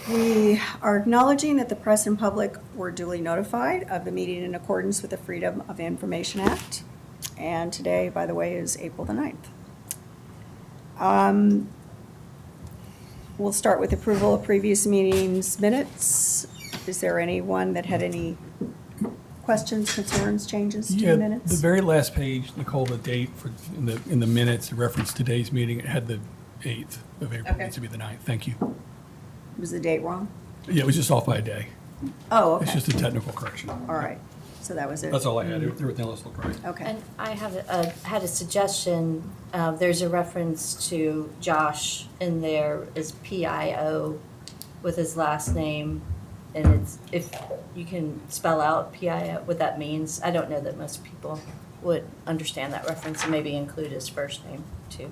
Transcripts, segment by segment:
We are acknowledging that the press and public were duly notified of the meeting in accordance with the Freedom of Information Act. And today, by the way, is April the 9th. We'll start with approval of previous meetings minutes. Is there anyone that had any questions, concerns, changes to the The minutes? very last page, Nicole, the date for, in the minutes, it referenced today's meeting, it had the 8th of April, it Okay. needs to be the 9th, thank you. Was the date wrong? Yeah, it was just off by a day. Oh, It's okay. just a technical correction. All right. So that was it? That's all I had, everything else looked right. Okay. And I have had a suggestion. There's a reference to Josh in there as PIO with his last name. And it's, if you can spell out PIO, what that means. I don't know that most people would understand that reference and maybe include his first name too.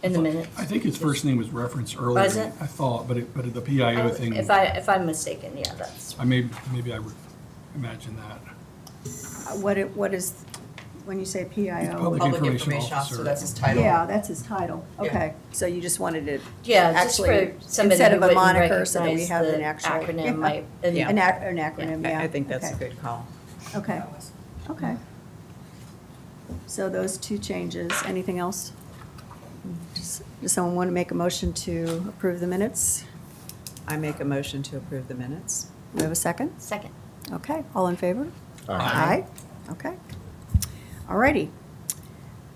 In the minutes. I think his first name was referenced earlier. Was it? I thought, but the PIO thing, If I'm mistaken, yeah, that's. maybe I would imagine that. What is, when you say PIO? Public Public Information information officer, Officer. that's his title. Yeah, that's his title. Yeah. Okay. So you just wanted to Yeah, just actually, for somebody instead who of a wouldn't moniker, so that we recognize have an the actual. acronym Yeah. might. Yeah. An acronym, yeah. I think that's a Okay. good call. Okay, okay. So those two changes. Anything else? Does someone want to make a motion to approve the minutes? I make a motion to approve the minutes. Do we have a second? Second. Okay, all in favor? Aye. Okay. All righty.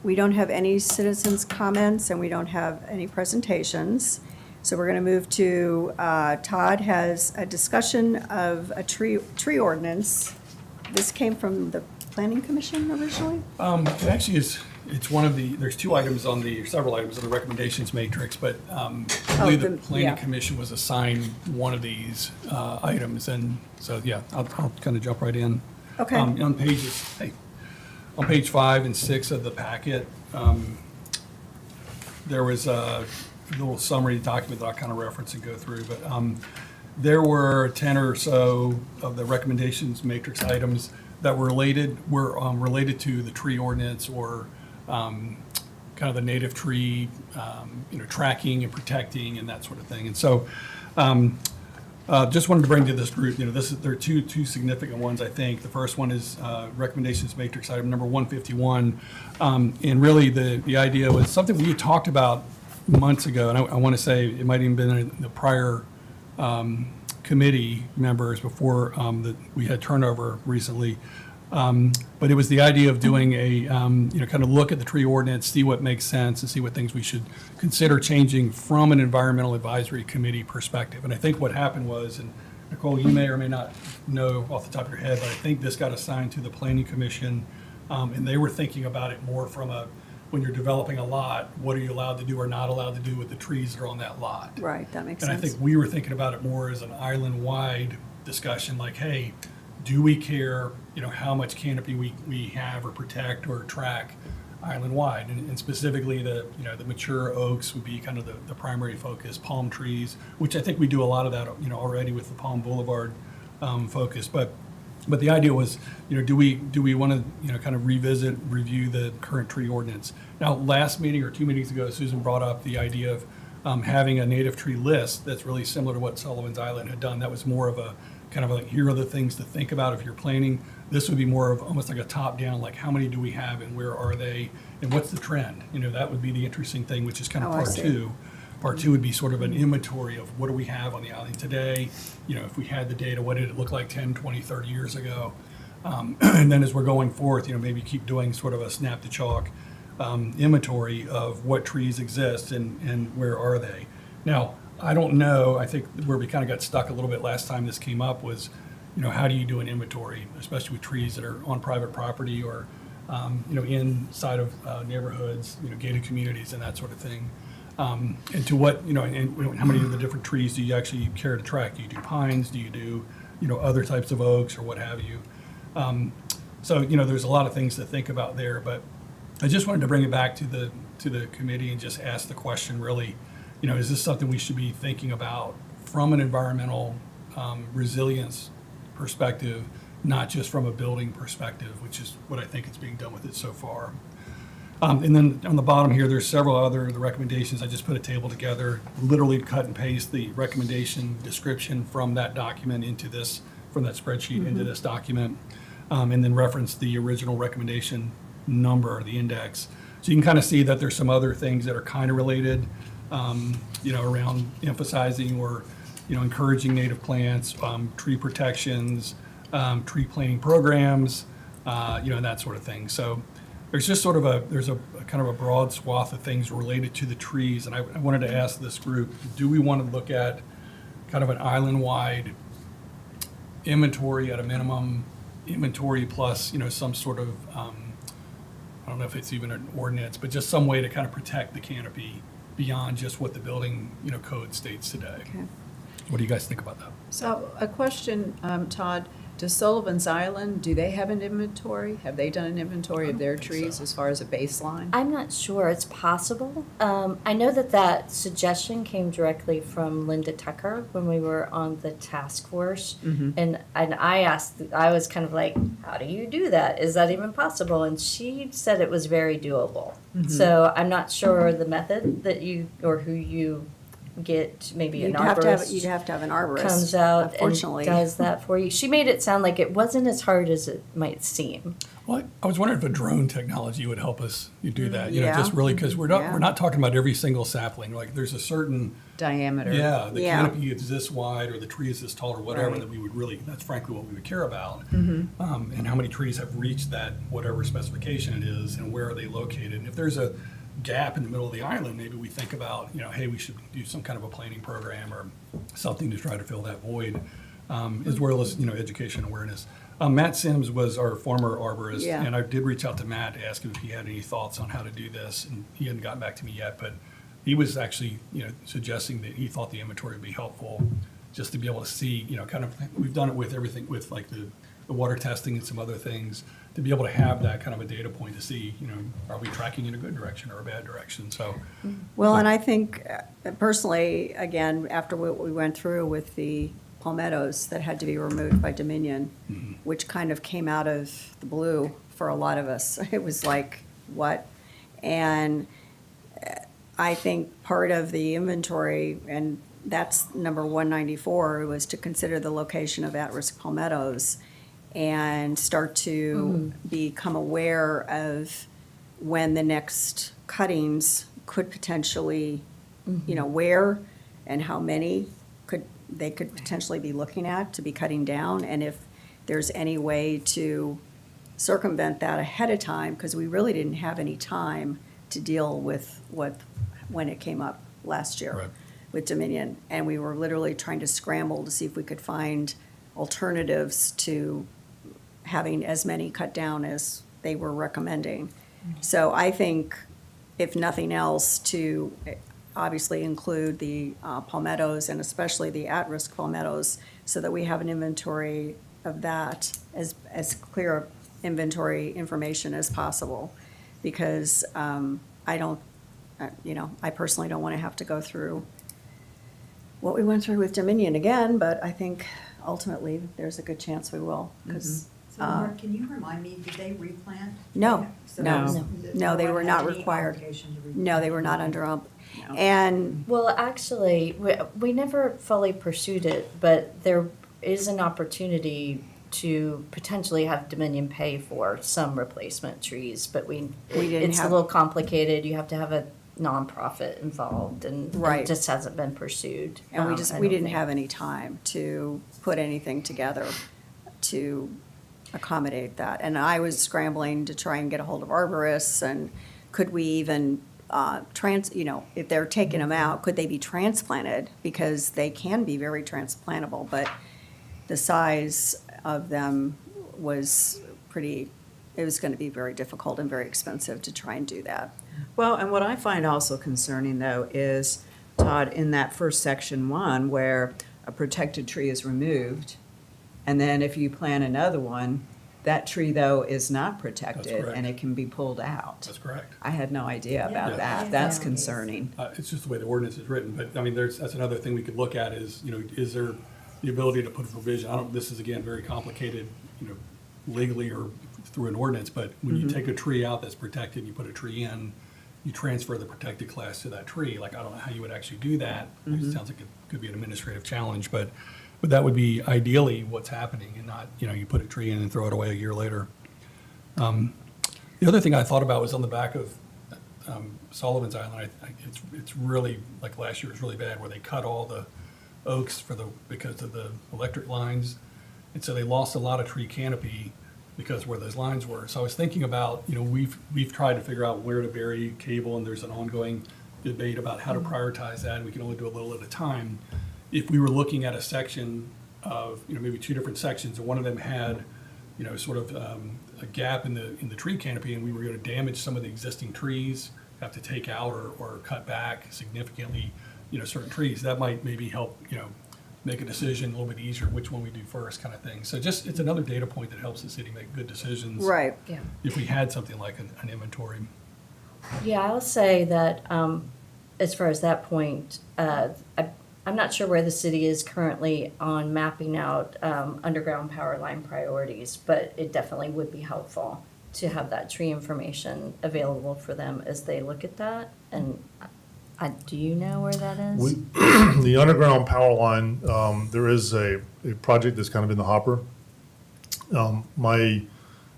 We don't have any citizens' comments, and we don't have any presentations. So we're going to move to, Todd has a discussion of a tree ordinance. This came from the Planning Commission originally? It actually is, it's one of the, there's several items on the recommendations matrix, but I believe the yeah. Planning Commission was assigned one of these items, and so, yeah, I'll kind of jump right in. Okay. On page 5 and 6 of the packet, there was a little summary document that I'll kind of reference and go through, but there were 10 or so of the recommendations matrix items that were related to the tree ordinance or kind of the native tree, tracking and protecting and that sort of thing. And so just wanted to bring to this group, there are two significant ones, I think. The first one is recommendations matrix item number 151. And really the idea was something we had talked about months ago, and I want to say it might even been in the prior committee members before that we had turnover recently. But it was the idea of doing a, kind of look at the tree ordinance, see what makes sense, and see what things we should consider changing from an environmental advisory committee perspective. And I think what happened was, and Nicole, you may or may not know off the top of your head, but I think this got assigned to the Planning Commission, and they were thinking about it more from when you're developing a lot, what are you allowed to do or not allowed to do with the trees that are on that lot? Right, that makes And sense. I think we were thinking about it more as an island-wide discussion, like, hey, do we care, how much canopy we have or protect or track island-wide? And specifically the mature oaks would be kind of the primary focus, palm trees, which I think we do a lot of that, already with the Palm Boulevard focus. But the idea was, do we want to, kind of review the current tree ordinance? Now, last meeting or 2 meetings ago, Susan brought up the idea of having a native tree list that's really similar to what Sullivan's Island had done. That was more of a kind of like, here are the things to think about if you're planning. This would be more of almost like a top-down, like how many do we have and where are they and what's the trend? That would be the interesting thing, which is kind of Oh, I part see. 2. Part 2 would be sort of an inventory of what do we have on the island today? If we had the data, what did it look like 10, 20, 30 years ago? And then as we're going forth, maybe keep doing sort of a snap to chalk inventory of what trees exist and where are they. Now, I don't know, I think where we kind of got stuck a little bit last time this came up was, how do you do an inventory, especially with trees that are on private property or, inside of neighborhoods, gated communities and that sort of thing. And to what, and how many of the different trees do you actually care to track? Do you do pines? Do you do, other types of oaks or what have you? So, there's a lot of things to think about there, but I just wanted to bring it back to the committee and just ask the question really, is this something we should be thinking about from an environmental resilience perspective, not just from a building perspective, which is what I think is being done with it so far. And then on the bottom here, there's several other the recommendations. I just put a table together, literally cut and paste the recommendation description from that document into this, from that spreadsheet into this document, and then reference the original recommendation number, the index. So you can kind of see that there's some other things that are kind of related, around emphasizing or, encouraging native plants, tree protections, tree planting programs, and that sort of thing. So there's just sort of a kind of a broad swath of things related to the trees. And I wanted to ask this group, do we want to look at kind of an island-wide inventory at a minimum, inventory plus, some sort of, I don't know if it's even an ordinance, but just some way to kind of protect the canopy beyond just what the building, code states today. Okay. What do you guys think about that? So a question, Todd, does Sullivan's Island, do they have an inventory? Have they done an inventory of their think trees so. as far as a baseline? I'm not sure. It's possible. I know that suggestion came directly from Linda Tucker when we were on the task force. And I asked, I was kind of like, how do you do that? Is that even possible? And she said it was very doable. So I'm not sure the method that you, or who you get, maybe an You'd arborist have to have an arborist. comes out and Unfortunately. does that for you. She made it sound like it wasn't as hard as it might seem. Well, I was wondering if a drone technology would help us do that, Yeah. just really, because we're Yeah. not talking about every single sapling. Like, there's a certain, Diameter? yeah, the Yeah. canopy is this wide or the tree is this tall or whatever, Right. that we would really, that's frankly what we would care about. And how many trees have reached that, whatever specification it is, and where are they located? And if there's a gap in the middle of the island, maybe we think about, hey, we should do some kind of a planting program or something to try to fill that void, as well as, education awareness. Matt Sims was our former arborist, Yeah. and I did reach out to Matt to ask him if he had any thoughts on how to do this, and he hadn't gotten back to me yet, but he was actually, suggesting that he thought the inventory would be helpful, just to be able to see, kind of, we've done it with everything, with like the water testing and some other things, to be able to have that kind of a data point to see, are we tracking in a good direction or a bad direction? So, Well, and I think personally, again, after what we went through with the palmettos that had to be removed by Dominion, which kind of came out of the blue for a lot of us. It was like, what? And I think part of the inventory, and that's number 194, was to consider the location of at-risk palmettos and start to become aware of when the next cuttings could potentially, where and how many they could potentially be looking at to be cutting down, and if there's any way to circumvent that ahead of time, because we really didn't have any time to deal with when it came up last year Right. with Dominion, and we were literally trying to scramble to see if we could find alternatives to having as many cut down as they were recommending. So I think, if nothing else, to obviously include the palmettos and especially the at-risk palmettos, so that we have an inventory of that, as clear inventory information as possible. Because I personally don't want to have to go through what we went through with Dominion again, but I think ultimately there's a good chance we will, because So Mark, can you remind me, did they replant? No, So no. No, they one were had not any required. obligation to no, they were not under, and Well, actually, we never fully pursued it, but there is an opportunity to potentially have Dominion pay for some replacement trees, but We didn't it's a have- little complicated. You have to have a nonprofit involved, and Right. it just hasn't been pursued. And I we don't didn't think. have any time to put anything together to accommodate that. And I was scrambling to try and get a hold of arborists, and could we even if they're taking them out, could they be transplanted? Because they can be very transplantable, but the size of them was it was going to be very difficult and very expensive to try and do that. Well, and what I find also concerning, though, is, Todd, in that first section 1, where a protected tree is removed, and then if you plant another one, that tree, though, is not protected, correct. and it can be pulled out. that's correct. I had no idea Yeah. about Yeah. that. That's Yeah. concerning. It's just the way the ordinance is written, but I mean, that's another thing we could look at is, is there the ability to put a provision? This is again very complicated, legally or through an ordinance, but when you take a tree out that's protected, and you put a tree in, you transfer the protected class to that tree. Like, I don't know how you would actually do that. It sounds like it could be an administrative challenge, but that would be ideally what's happening, and not, you put a tree in and throw it away a year later. The other thing I thought about was on the back of Sullivan's Island. It's really, like last year was really bad, where they cut all the oaks because of the electric lines. And so they lost a lot of tree canopy because where those lines were. So I was thinking about, we've tried to figure out where to bury cable, and there's an ongoing debate about how to prioritize that, and we can only do a little at a time. If we were looking at a section of, maybe two different sections, and one of them had, sort of a gap in the tree canopy, and we were going to damage some of the existing trees, have to take out or cut back significantly, certain trees, that might maybe help, make a decision a little bit easier, which one we do first, kind of thing. So it's another data point that helps the city make good decisions. Right. Yeah. If we had something like an inventory. Yeah, I'll say that as far as that point, I'm not sure where the city is currently on mapping out underground power line priorities, but it definitely would be helpful to have that tree information available for them as they look at that. And do you know where that is? The underground power line, there is a project that's kind of in the hopper. My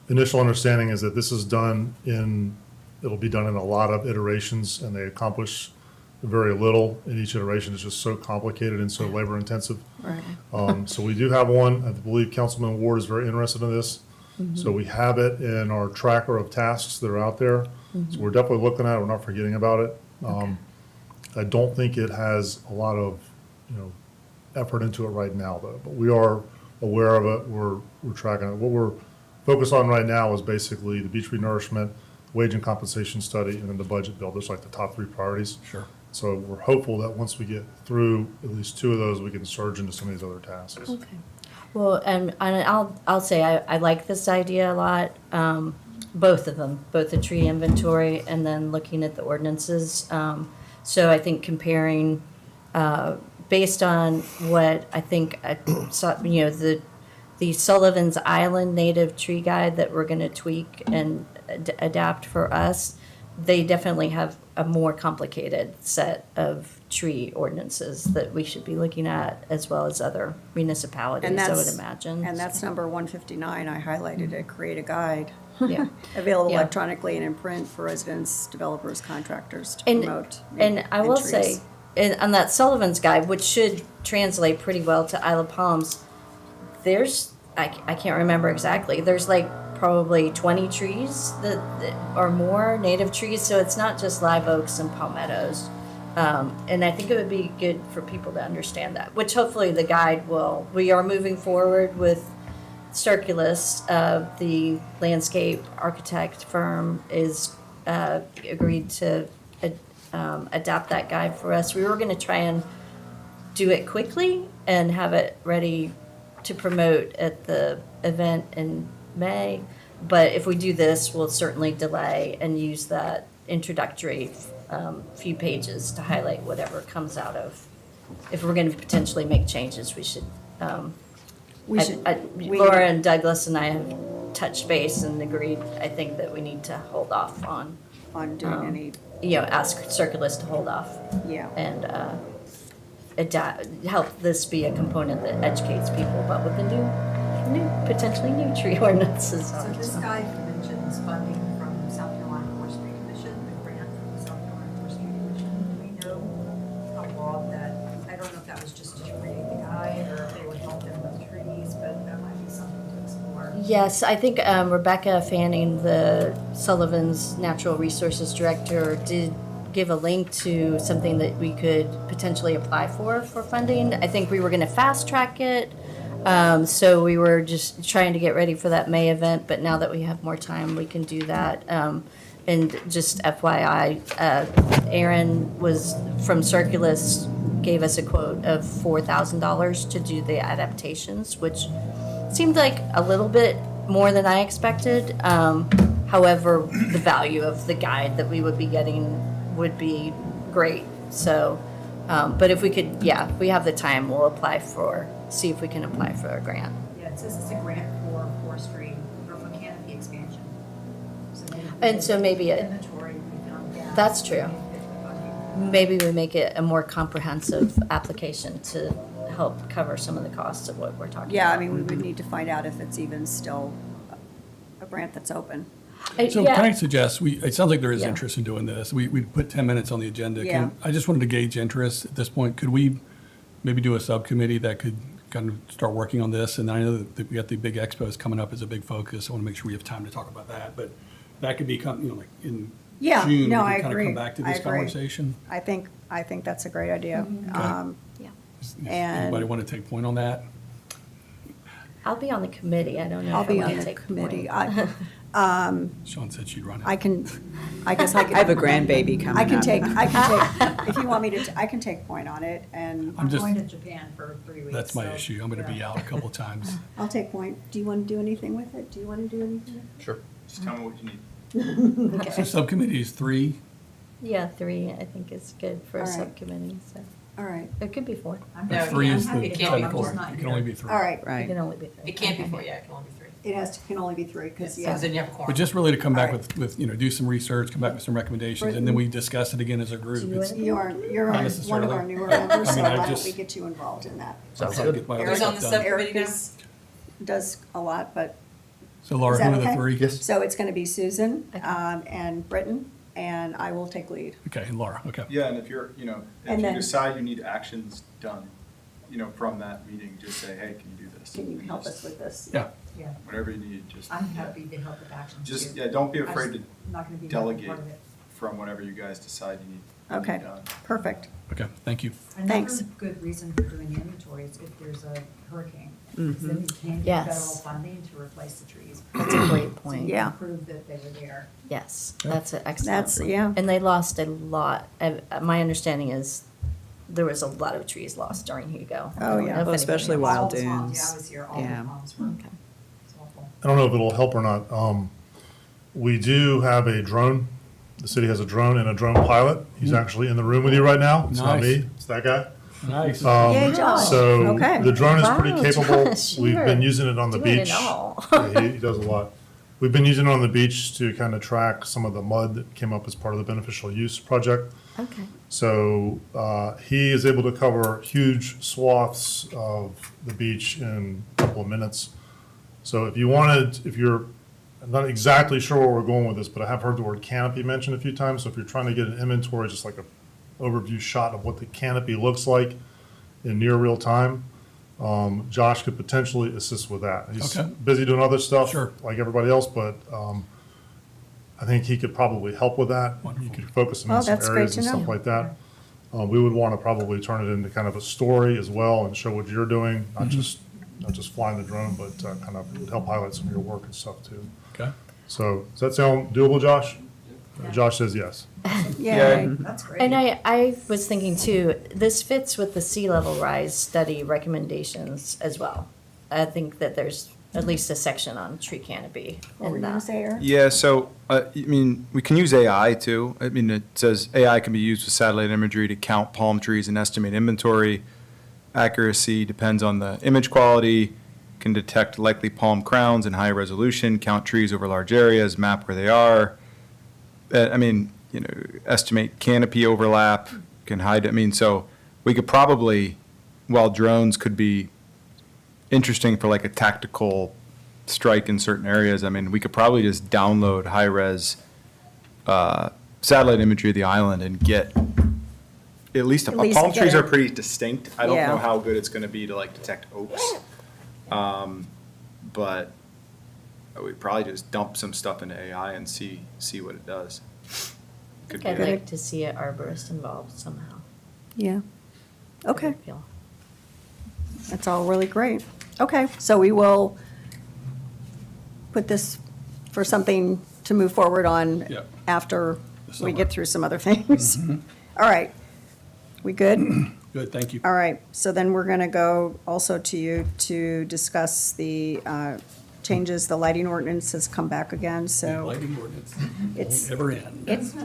initial understanding is that this is it'll be done in a lot of iterations, and they accomplish very little in each iteration. It's just so complicated and so labor intensive. Right. So we do have one. I believe Councilman Ward is very interested in this. So we have it in our tracker of tasks that are out there. So we're definitely looking at it. We're not forgetting about it. I don't think it has a lot of, effort into it right now, though. But we are aware of it. We're tracking it. What we're focused on right now is basically the beach renourishment, wage and compensation study, and then the budget bill. Those are like the top three priorities. Sure. So we're hopeful that once we get through at least two of those, we can surge into some of these other tasks. Okay. Well, and I'll say I like this idea a lot. Both of them, both the tree inventory and then looking at the ordinances. So I think comparing, based on what I think I saw, the Sullivan's Island native tree guide that we're going to tweak and adapt for us, they definitely have a more complicated set of tree ordinances that we should be looking at, as well as other municipalities, I would imagine. And that's number 159, I highlighted it, create a guide. Yeah. Available Yeah. electronically and in print for residents, developers, contractors to And- promote. And I will trees. say, on that Sullivan's guide, which should translate pretty well to Isle of Palms, there's, I can't remember exactly, there's like probably 20 trees that or more, native trees, so it's not just live oaks and palmettos. And I think it would be good for people to understand that, which hopefully the guide will. We are moving forward with Circulus, the landscape architect firm is agreed to adapt that guide for us. We were going to try and do it quickly and have it ready to promote at the event in May. But if we do this, we'll certainly delay and use that introductory few pages to highlight whatever comes out of. If we're going to potentially make changes, we should. We should. Laura and Douglas and I have touched base and agreed, I think, that we need to hold off on, On doing any, ask Circulus to hold off yeah. and help this be a component that educates people about what the potentially new tree ordinances So are. this guide mentions funding from South Carolina Forestry Commission, the grant from the South Carolina Forestry Commission. Do we know how broad that, I don't know if that was just to create the guide or if they would help them with trees, but that might be something to explore. Yes, I think Rebecca Fanning, the Sullivan's Natural Resources Director, did give a link to something that we could potentially apply for funding. I think we were going to fast track it. So we were just trying to get ready for that May event, but now that we have more time, we can do that. And just FYI, Aaron was from Circulus, gave us a quote of $4,000 to do the adaptations, which seemed like a little bit more than I expected. However, the value of the guide that we would be getting would be great. So, but if we could, if we have the time, we'll see if we can apply for a grant. Yeah, it says it's a grant for forestry or for canopy expansion And so maybe Inventory, we found gaps. That's true. and we fit the funding. maybe we make it a more comprehensive application to help cover some of the costs of what we're talking Yeah, I about. mean, we would need to find out if it's even still a grant that's open. So Yeah. can I suggest, it sounds like there is Yeah. interest in doing this. We put 10 minutes on the agenda. Yeah. I just wanted to gauge interest at this point. Could we maybe do a subcommittee that could kind of start working on this? And I know that we got the big expos coming up as a big focus. I want to make sure we have time to talk about that. But that could become, like in Yeah, June, we no, could I kind of agree. come back to I this agree. conversation. I think that's a great idea. Yeah. Does And- anybody want to take point on that? I'll be on the committee. I don't know I'll if I be want on to the take committee. point. Sean said she'd run it. I guess I can. I have a grandbaby coming I up. can take, if you want me to, I can take point on it, and I'm I'm just- going to Japan for 3 weeks. That's my so, issue. I'm going to be yeah. out a couple times. I'll take point. Do you want to do anything with it? Do you want to do anything? Sure. Just tell me what you need. So subcommittee is 3. Yeah, 3, I think is good for All a right. Mm-hmm. subcommittee, so All right, it could be 4. I'm But happy- 3 I'm is happy the to can't help. be I'm technical. just not It can only here. be 3. all right. It Right. can only be 3. It can't be Okay. 4, yeah, it can only be 3. Can only be 3, because, So yeah. then you have a quorum. But just really to come back All right. with, do some research, come back with some recommendations, and then we discuss it again as a group. Do you It's- want- You're Not one of necessarily. our newer members, I so mean, I why don't just- we get you involved in that? Sounds good. good. My other Who's on stuff the done. subcommittee now? Eric does a lot, but, So Laura, Is that who are the okay? 3? Yes. so it's going to be Susan Okay. and Britton, and I will take lead. Okay, and Laura, okay. Yeah, and if you're, if And you then- decide you need actions done, from that meeting, just say, hey, can you do this? Can you And help just- us with this? Yeah, Yeah, Whatever you need, just. I'm happy to help with actions too. Just, yeah, don't be I just- afraid to I'm not gonna be delegate part of it. from whatever you guys decide you need Okay, done. perfect. okay, thank you. Thanks. Another good reason for doing the inventory is if there's a hurricane. 'Cause Mm-hmm. then you can get Yes. federal funding to replace the trees. That's a great So you point. Yeah. can prove that they were there. Yes, that's an excellent. That's, yeah. And they lost a lot. My understanding is there was a lot of trees lost during Hugo. Oh, I don't yeah. know if Well, especially anybody wild All the palms, dunes. Yeah, I was here, all Yeah. the palms were, Okay. it's awful. I don't know if it'll help or not. We do have a drone. The city has a drone and a drone pilot. He's actually in the room with you right now. It's not Nice. me, it's that guy. Nice. Yay, Josh. So Okay. the drone is pretty Wow, capable. Josh, We've you're been using it on the doing it beach. all. Yeah, he does a lot. We've been using it on the beach to kind of track some of the mud that came up as part of the beneficial use project. Okay. So he is able to cover huge swaths of the beach in a couple of minutes. So if you're I'm not exactly sure where we're going with this, but I have heard the word canopy mentioned a few times. So if you're trying to get an inventory, just like an overview shot of what the canopy looks like in near real time, Josh could potentially assist with that. He's Okay. busy doing other stuff Sure. like everybody else, but I think he could probably help with that. He Wonderful. could focus him Oh, in some that's great areas to and know. stuff like that. We would want to probably turn it into kind of a story as well and show what you're doing, not just flying the drone, but kind of help highlight some of your work and stuff too. Okay. So does that sound doable, Josh? Josh says yes. Yay. That's great. And I was thinking too, this fits with the sea level rise study recommendations as well. I think that there's at least a section on tree canopy What were in you going to that. say, Eric? Yeah, so, we can use AI too. It says AI can be used with satellite imagery to count palm trees and estimate inventory. Accuracy depends on the image quality, can detect likely palm crowns in high resolution, count trees over large areas, map where they are. Estimate canopy overlap, can hide, so we could probably, while drones could be interesting for like a tactical strike in certain areas, we could probably just download high-res satellite imagery of the island and get at least, At least palm get trees a- are pretty distinct. I don't Yeah. know how good it's gonna be to like detect oaks. But we'd probably just dump some stuff into AI and see what it does. Could I'd be like to see an arborist involved somehow. Yeah. Okay, I feel. that's all really great. Okay, so we will put this for something to move forward on Yeah. after The we summer. get through some other things. All right, we good? Good, thank you. All right, so then we're going to go also to you to discuss the changes. The lighting ordinance has come back again, so Lighting ordinance It's- won't never end. it's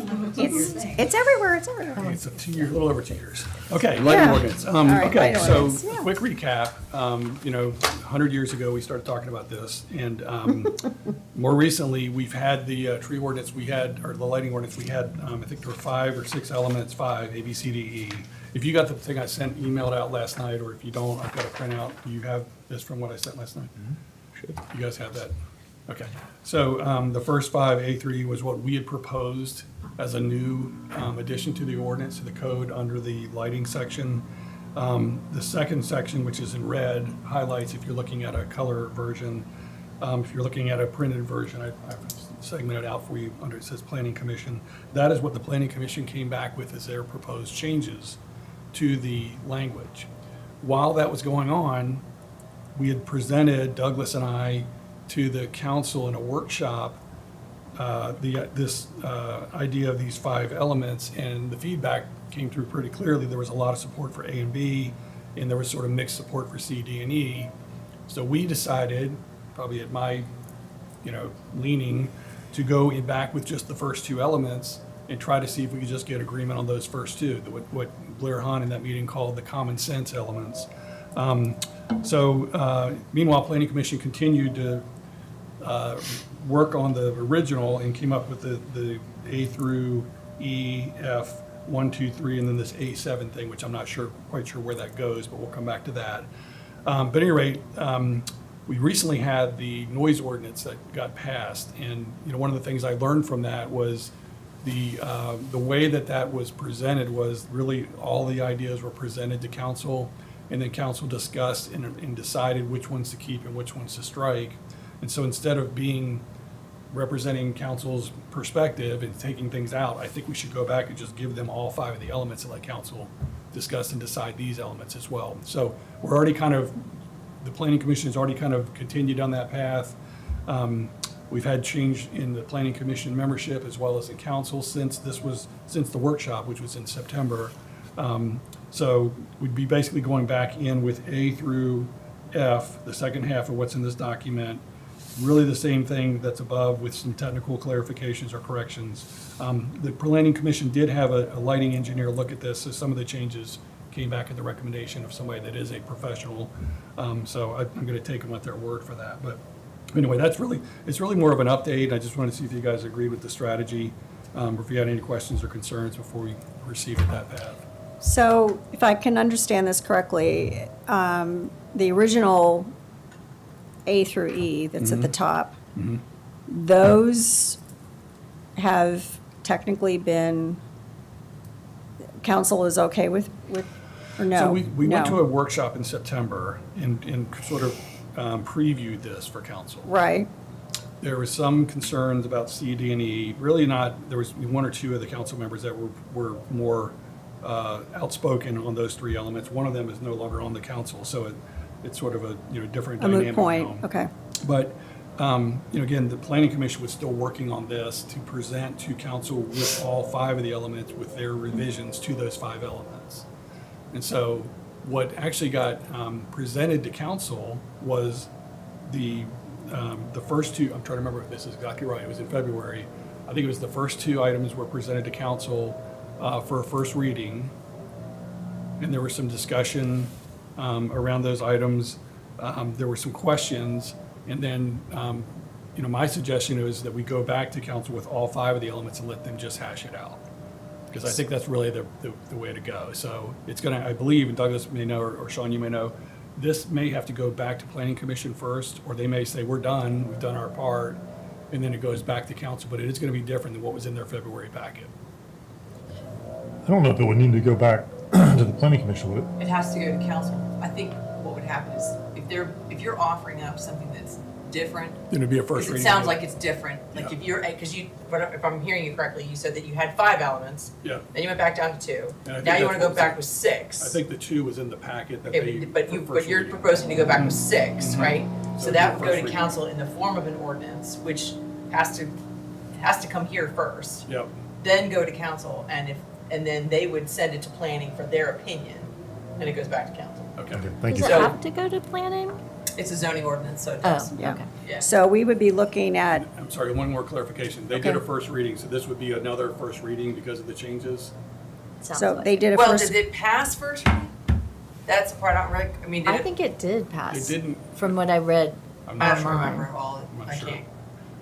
everywhere, it's everywhere. It's a 2 year, a little over 2 years. Okay, Yeah. lighting ordinance. All right, Okay, lighting so ordinance, yeah. quick recap. 100 years ago, we started talking about this. And more recently, we've had the tree ordinance or the lighting ordinance, we had, I think there were 5 or 6 elements, 5, A, B, C, D, E. If you got the thing I sent, emailed out last night, or if you don't, I've got a printout. Do you have this from what I sent last night? You guys have that? Okay. So the first 5, A through E, was what we had proposed as a new addition to the ordinance, to the code under the lighting section. The second section, which is in red, highlights if you're looking at a color version. If you're looking at a printed version, I've segmented out for you under, it says Planning Commission. That is what the Planning Commission came back with as their proposed changes to the language. While that was going on, we had presented, Douglas and I, to the council in a workshop, this idea of these 5 elements, and the feedback came through pretty clearly. There was a lot of support for A and B, and there was sort of mixed support for C, D, and E. So we decided, probably at my, leaning, to go back with just the first 2 elements and try to see if we could just get agreement on those first 2, what Blair Hahn in that meeting called the common sense elements. Meanwhile, Planning Commission continued to work on the original and came up with the A through E, F, 1, 2, 3, and then this A7 thing, which I'm not quite sure where that goes, but we'll come back to that. But at any rate, we recently had the noise ordinance that got passed, and one of the things I learned from that was the way that was presented was really all the ideas were presented to council, and then council discussed and decided which ones to keep and which ones to strike. And so instead of representing council's perspective and taking things out, I think we should go back and just give them all 5 of the elements and let council discuss and decide these elements as well. So we're already the Planning Commission has already kind of continued on that path. We've had change in the Planning Commission membership as well as in council since the workshop, which was in September. So we'd be basically going back in with A through F, the second half of what's in this document, really the same thing that's above with some technical clarifications or corrections. The Planning Commission did have a lighting engineer look at this, so some of the changes came back at the recommendation of somebody that is a professional. So I'm going to take them at their word for that. But anyway, it's really more of an update. I just wanted to see if you guys agree with the strategy, or if you had any questions or concerns before we proceed with that path. So if I can understand this correctly, the original A through E that's at the top, those have technically been, council is okay with, or no? So we went No. to a workshop in September and sort of previewed this for council. Right, There was some concerns about C, D, and E. Really not, there was 1 or 2 of the council members that were more outspoken on those 3 elements. One of them is no longer on the council, so it's sort of a different a dynamic moot point, now. okay. But again, the Planning Commission was still working on this to present to council with all 5 of the elements with their revisions to those 5 elements. And so what actually got presented to council was the first 2, I'm trying to remember if this is exactly right, it was in February. I think it was the first 2 items were presented to council for a first reading. And there was some discussion around those items. There were some questions. And then, my suggestion is that we go back to council with all 5 of the elements and let them just hash it out. Because I think that's really the way to go. So it's going to, I believe, and Douglas may know, or Sean, you may know, this may have to go back to Planning Commission first, or they may say, we're done, we've done our part, and then it goes back to council. But it is going to be different than what was in their February packet. I don't know if it would need to go back to the planning commission, would it? It has to go to council. I think what would happen is if you're offering up something that's different, Then it'd be a first because reading. it sounds like it's different. Like Yeah. if I'm hearing you correctly, you said that you had 5 elements. Yeah. Then you went back down to 2. And I think Now you that's want to go what- back with 6. I think the 2 was in the packet that Okay, they. but for you're first reading. proposing to go back with 6, Mhm. right? So So it'd that be would a go first to reading. council in the form of an ordinance, which has to come here first. Yep. Then go to council, and then they would send it to planning for their opinion, and it goes back to council. Okay. Okay, thank Does you. it So- have to go to planning? It's a zoning ordinance, so it Oh, does. Yeah. okay. Yeah. So we would be looking at, I'm sorry, one more clarification. They did a Okay. first reading, so this would be another first reading because of the changes? Sounds so like they it. did a Well, first, did it pass first reading? That's the part I don't I mean, did I it? think it did pass. It didn't, From what I read. I'm I not don't sure. remember all, I'm not I sure. can't.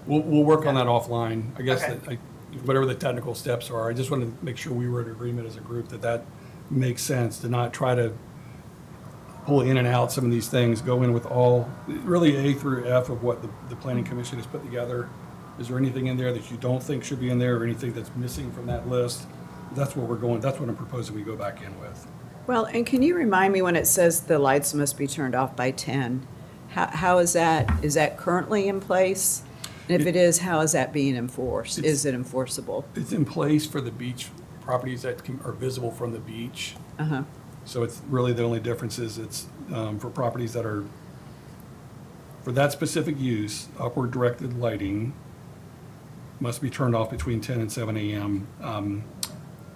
We'll work on that offline. I guess Okay. that, whatever the technical steps are, I just wanted to make sure we were in agreement as a group that that makes sense, to not try to pull in and out some of these things, go in with all, really A through F of what the planning commission has put together. Is there anything in there that you don't think should be in there, or anything that's missing from that list? That's what we're going, that's what I'm proposing we go back in with. Well, and can you remind me when it says the lights must be turned off by 10? How is that currently in place? And if it is, how is that being enforced? Is it enforceable? It's in place for the beach properties that are visible from the beach. Uh-huh. So it's really, the only difference is it's for properties that are, for that specific use, upward directed lighting must be turned off between 10 and 7 a.m.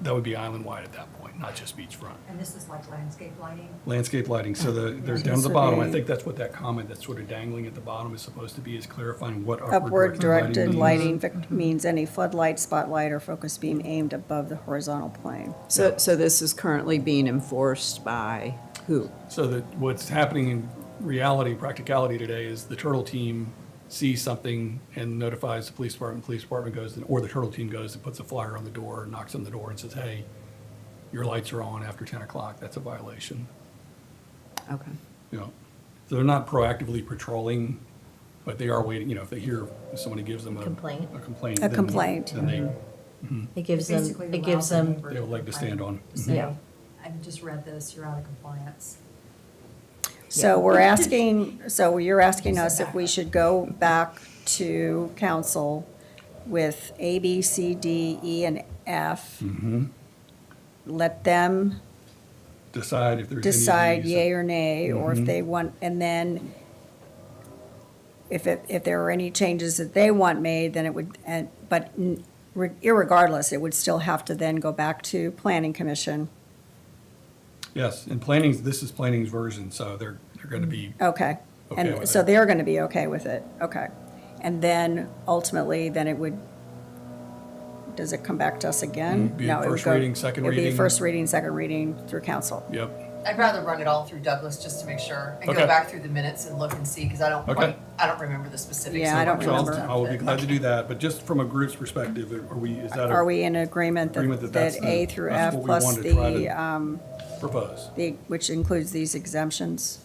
That would be island-wide at that point, not just beachfront. And this is like landscape lighting? Landscape lighting, so they're down at the So bottom. I they- think that's what that comment that's sort of dangling at the bottom is supposed to be, is clarifying what upward directed means. lighting means any floodlight, spotlight, or focus beam aimed above the horizontal plane. So this is currently being enforced by who? So that what's happening in reality, practicality today is the turtle team sees something and notifies the police department goes, or the turtle team goes and puts a flyer on the door, knocks on the door and says, hey, your lights are on after 10 o'clock, that's a violation. Okay. You know, so they're not proactively patrolling, but they are waiting, if they hear somebody gives them Complaint. a complaint. A then- complaint. Then It gives them, Basically it gives allows the them, neighbor they have a leg to stand on. to say, Yeah. I just read this, you're out of compliance. So we're asking, so you're asking us if we should go back to council with A, B, C, D, E, and F. Let them Decide if there's any of decide these. yea or nay, or if they want, and then if there are any changes that they want made, then it would, but irregardless, it would still have to then go back to planning commission. Yes, and planning's, this is planning's version, so they're going to be, Okay. Okay And with so it. they're going to be okay with it, okay. And then ultimately, then it would, does it come back to us again? Be No, it would first go- reading, second It'd be reading. first reading, second reading through council. yep. I'd rather run it all through Douglas just to make sure and Okay. go back through the minutes and look and see, because I don't Okay. I don't remember the specifics. Yeah, I of don't what So was remember. done, I will be but- glad to do that, but just from a group's perspective, is that Are a we in agreement Agreement that, that that's that the- A through that's F what we plus wanted to try the, propose? which includes these exemptions?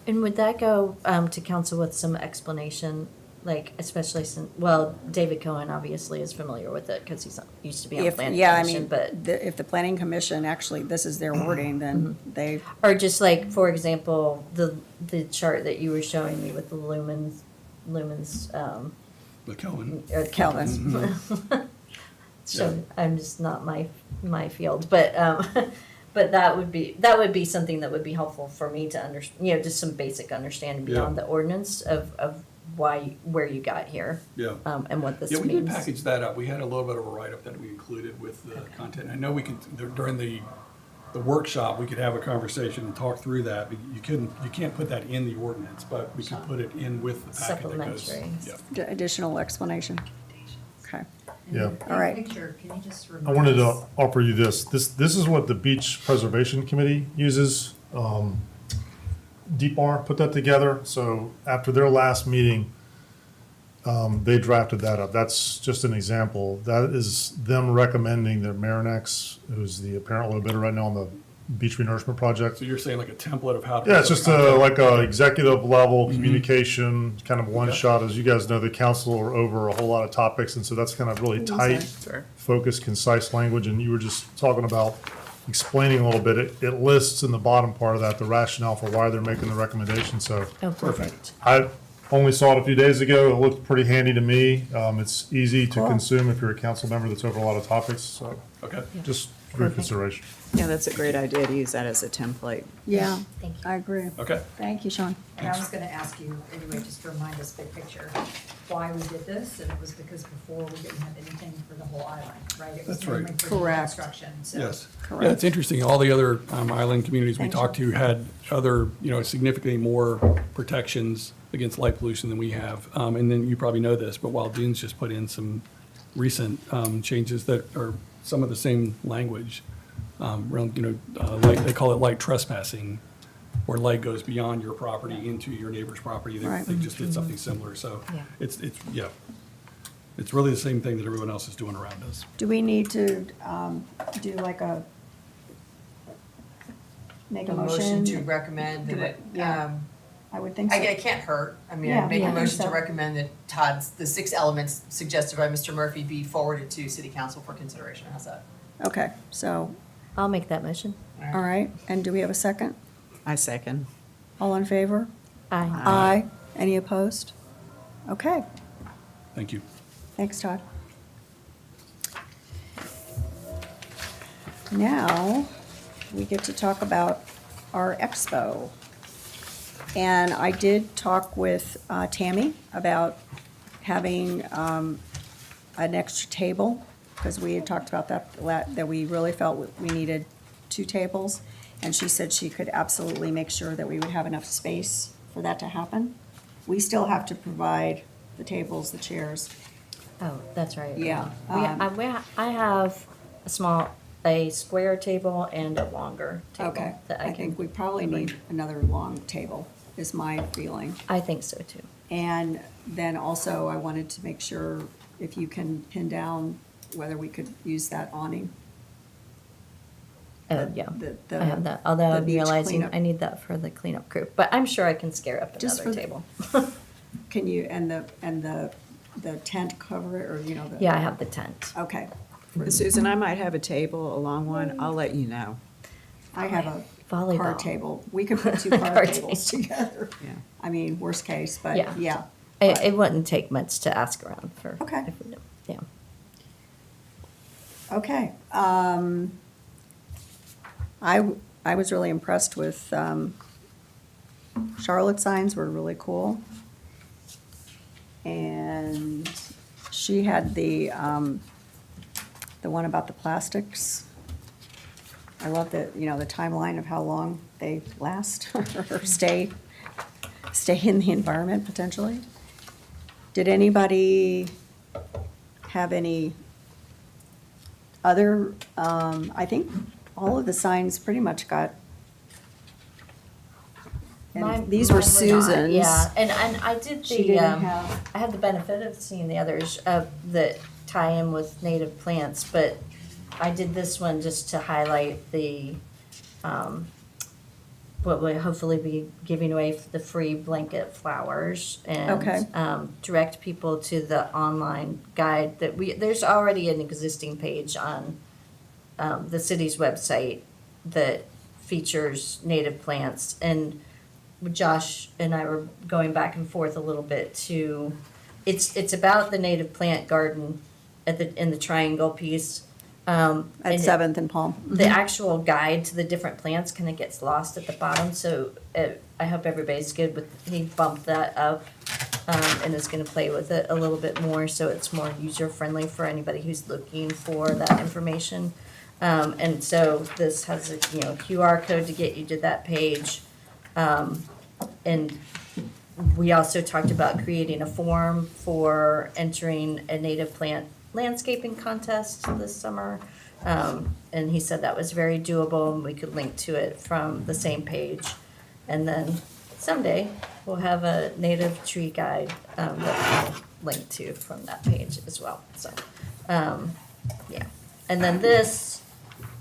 and would that go to council with some explanation, like especially since, well, David Cohen obviously is familiar with it because he's used to be on If, planning yeah, I commission, mean, but, if the planning commission, actually, this is their wording, then they, or just like, for example, the chart that you were showing me with the lumens, The Kelvin? or Kelvin. So I'm just not my field, but but that would be something that would be helpful for me to just some basic understanding Yeah. beyond the ordinance of where you got here, Yeah. and what this Yeah, we means. did package that up. We had a little bit of a write-up that we included with the content. I know we could, during the workshop, we could have a conversation and talk through that. But you can't put that in the ordinance, but we could put it in with the packet that goes. Supplementary. Yeah. Additional explanation. Okay. Yeah. All right. Picture, can you just I remind wanted to us? offer you this. This is what the Beach Preservation Committee uses. DeepR put that together. So after their last meeting, they drafted that up. That's just an example. That is them recommending that Marinex, who's the apparent low bidder right now on the beach renourishment project. So you're saying like a template of how to. Yeah, it's just like a executive level Mm-hmm. communication, kind of one shot. As you guys know, the council are over a whole lot of topics, and so that's kind of really tight, focused, concise language. And you were just talking about explaining a little bit. It lists in the bottom part of that the rationale for why they're making the recommendation. So Oh, perfect. I only saw it a few days ago. It looked pretty handy to me. It's easy to Cool. consume if you're a council member that's over a lot of topics. So Okay. just for your consideration. Yeah, that's a great idea to use that as a template. Yeah, Thank you. I agree. Okay. Thank you, Sean. And I was gonna ask you, anyway, just to remind us big picture, why we did this, and it was because before we didn't have anything for the whole island, right? It was That's right. mainly for the Correct. construction, so. Yes. Correct. Yeah, it's interesting. All the other island communities we Thanks, talked to had other, significantly more protections against light pollution than we have. And then you probably know this, but Wild Dunes just put in some recent changes that are some of the same language. Around, light, they call it light trespassing, where light goes beyond your property into your neighbor's property. Right. They just did something similar. So Yeah. it's really the same thing that everyone else is doing around us. Do we need to do like make a A motion? motion to recommend that it, Yeah. I would think so. it can't hurt. I mean, Yeah, I'd make yeah, I a think motion to so. recommend that the 6 elements suggested by Mr. Murphy be forwarded to city council for consideration. How's that? Okay, so, I'll make that motion. all right, and do we have a second? I second. All in favor? Aye. Aye. Any opposed? Okay, Thank you. thanks, Todd. Now, we get to talk about our expo. And I did talk with Tammy about having an extra table, because we had talked about that we really felt we needed 2 tables. And she said she could absolutely make sure that we would have enough space for that to happen. We still have to provide the tables, the chairs. Oh, that's right. Yeah, I have a square table and a longer table. Okay, that I think we probably need another long table, is my feeling. I think so too. And then also, I wanted to make sure if you can pin down whether we could use that awning. Oh, yeah. The- I have that, although the I'm beach realizing cleanup. I need that for the cleanup crew, but I'm sure I can scare up Just another for- table. Can you, and the tent cover it, or, the? Yeah, I have the tent. Okay. Susan, I might have a table, a long one. I'll let you know. I have a Volleyball. card table. We could put 2 card Card tables table. together. Yeah. I mean, worst case, but Yeah. yeah. It wouldn't take much to ask around for. Okay. if we don't- Yeah. Okay. I was really impressed with, Charlotte's signs were really cool. And she had the one about the plastics. I love the timeline of how long they last or stay in the environment potentially. Did anybody have any other, I think all of the signs pretty much got, and these were Mine not. Susan's. Yeah, and I did She the, didn't have, I had the benefit of seeing the others that tie in with native plants, but I did this one just to highlight the, what will hopefully be giving away the free blanket flowers Okay. and direct people to the online guide that there's already an existing page on the city's website that features native plants. And Josh and I were going back and forth a little bit to, it's about the native plant garden in the triangle piece. at and 7th and Palm. the actual guide to the different plants kind of gets lost at the bottom, so I hope everybody's good with, he bumped that up and is going to play with it a little bit more, so it's more user-friendly for anybody who's looking for that information. And so this has a QR code to get you to that page. And we also talked about creating a form for entering a native plant landscaping contest this summer. And he said that was very doable and we could link to it from the same page. And then someday we'll have a native tree guide that we'll link to from that page as well. So, yeah. And then this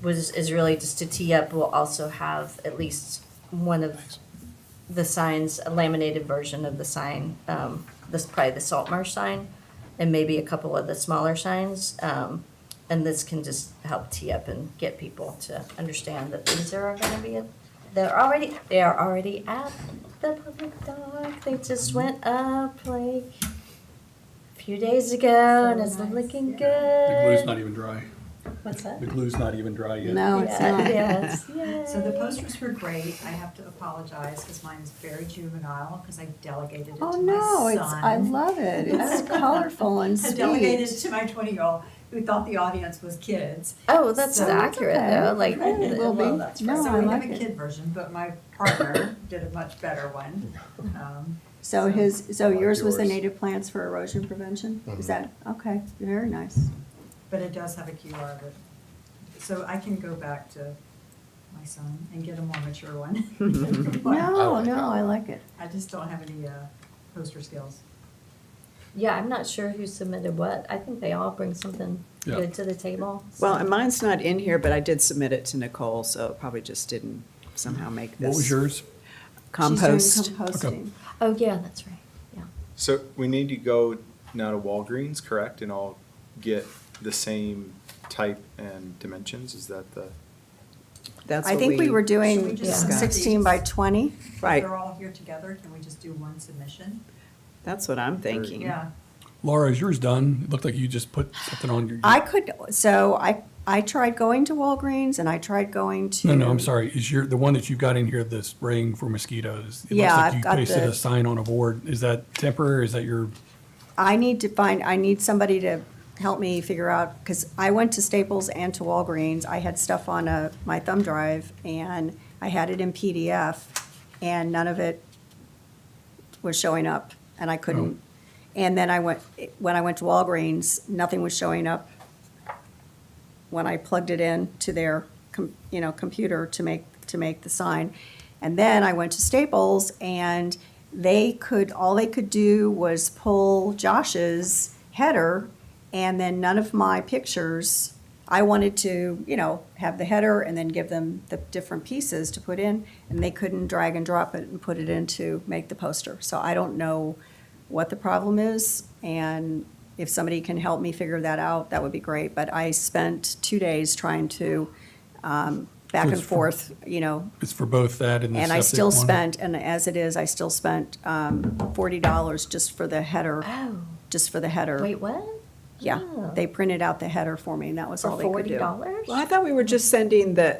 is really just to tee up. We'll also have at least one of the signs, a laminated version of the sign, this probably the Saltmarsh sign, and maybe a couple of the smaller signs. And this can just help tee up and get people to understand that these are going to be, they are already at the public dock. They just went up like a few days ago and it's looking The glue's good. not even dry. What's that? The glue's not even dry yet. No, it's Yeah, not. yes, So the posters were great. I have to apologize because mine's very juvenile because I delegated it Oh, to my no, son. it's, I love it. It's colorful and I delegated it sweet. to my 20-year-old who thought the audience was kids. Oh, well, that's So- accurate Okay. though, like. It will be. well, that's No, right. So I we like have a it. kid version, but my partner did a much better one. So yours was the yours. native plants for erosion prevention? Is that, okay, very nice. But it does have a QR that, so I can go back to my son and get a more mature one. No, I like it. I just don't have any poster skills. Yeah, I'm not sure who submitted what. I think they all bring something Yeah. good to the table. Well, so- and mine's not in here, but I did submit it to Nicole, so it probably just didn't somehow make this. What was yours? Compost. She's doing composting. Oh, yeah, that's right, yeah. So we need to go now to Walgreens, correct? And I'll get the same type and dimensions, is that the? That's I what think we were Should we doing just discuss 16 by 20. If Right, they're all here together, can we just do one submission? that's what I'm thinking. Yeah. Laura, is yours done? It looked like you just put something on your. I tried going to Walgreens and I tried going to. No, I'm sorry. Is the one that you've got in here, the spraying for mosquitoes? It looks Yeah, like I've you got pasted the- a sign on a board. Is that temporary? Is that your, I need somebody to help me figure out, because I went to Staples and to Walgreens. I had stuff on my thumb drive and I had it in PDF and none of it was showing up and I couldn't. And then when I went to Walgreens, nothing was showing up when I plugged it in to their, computer to make the sign. And then I went to Staples and all they could do was pull Josh's header and then none of my pictures. I wanted to, have the header and then give them the different pieces to put in, and they couldn't drag and drop it and put it in to make the poster. So I don't know what the problem is, and if somebody can help me figure that out, that would be great. But I spent 2 days trying to, back and it's for- forth, it's for both that and the and I septic still one? spent, and as it is, I still spent $40 just for the header, Oh, just for the header. wait, what? Yeah, Oh. they printed out the header for me, and that was For all they could do. $40? Well, I thought we were just sending the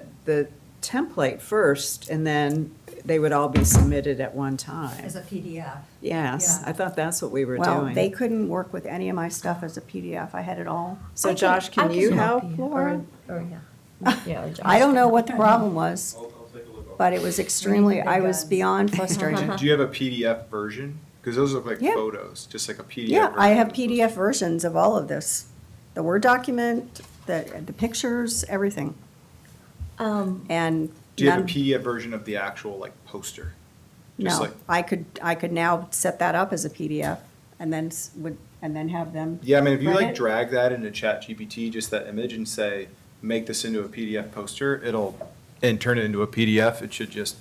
template first, and then they would all be submitted at one time. As a PDF. Yes, Yeah. I thought that's what we were Well, doing. they couldn't work with any of my stuff as a PDF. I had it all. So I Josh, I can you help, you, Laura? Or, yeah. Yeah, or Josh I don't know can. what the problem was, I'll take a look. but it was extremely, I was guns. beyond frustrated. Do you have a PDF version? Because those look like Yeah. photos, just like a PDF. Yeah, I version have as opposed PDF versions of all of this. The Word document, the pictures, everything. And Do you have a none- PDF version of the actual like poster? Just No, like- I could now set that up as a PDF and then have them. Yeah, I mean, if you Run like it. drag that into ChatGPT, just that image, and say, make this into a PDF poster, and turn it into a PDF, it should just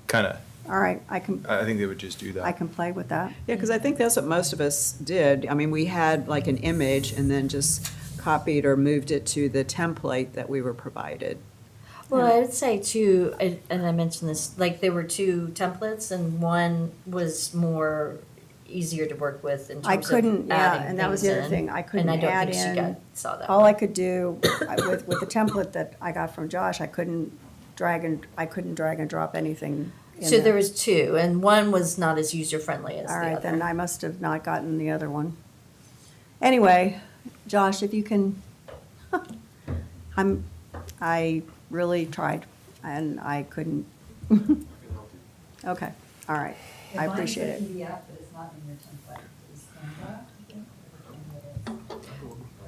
kind of, All right, I think they would just do that. I can play with that. Yeah, because I think that's what most of us did. I mean, we had like an image and then just copied or moved it to the template that we were provided. Well, I would say too, and I mentioned this, like there were two templates and one was more easier to work with in I terms couldn't, of yeah, adding and that was things the other in. thing. I couldn't And I add don't think she in. saw that All one. I could do with the template that I got from Josh, I couldn't drag and drop anything in So there was two, and one was not as user-friendly as the All other. right, then I must have not gotten the other one. Anyway, Josh, if you can, I really tried and I couldn't. Okay, all right, I appreciate it. PDF, but it's not in your template. Is Canva, I think, or Canva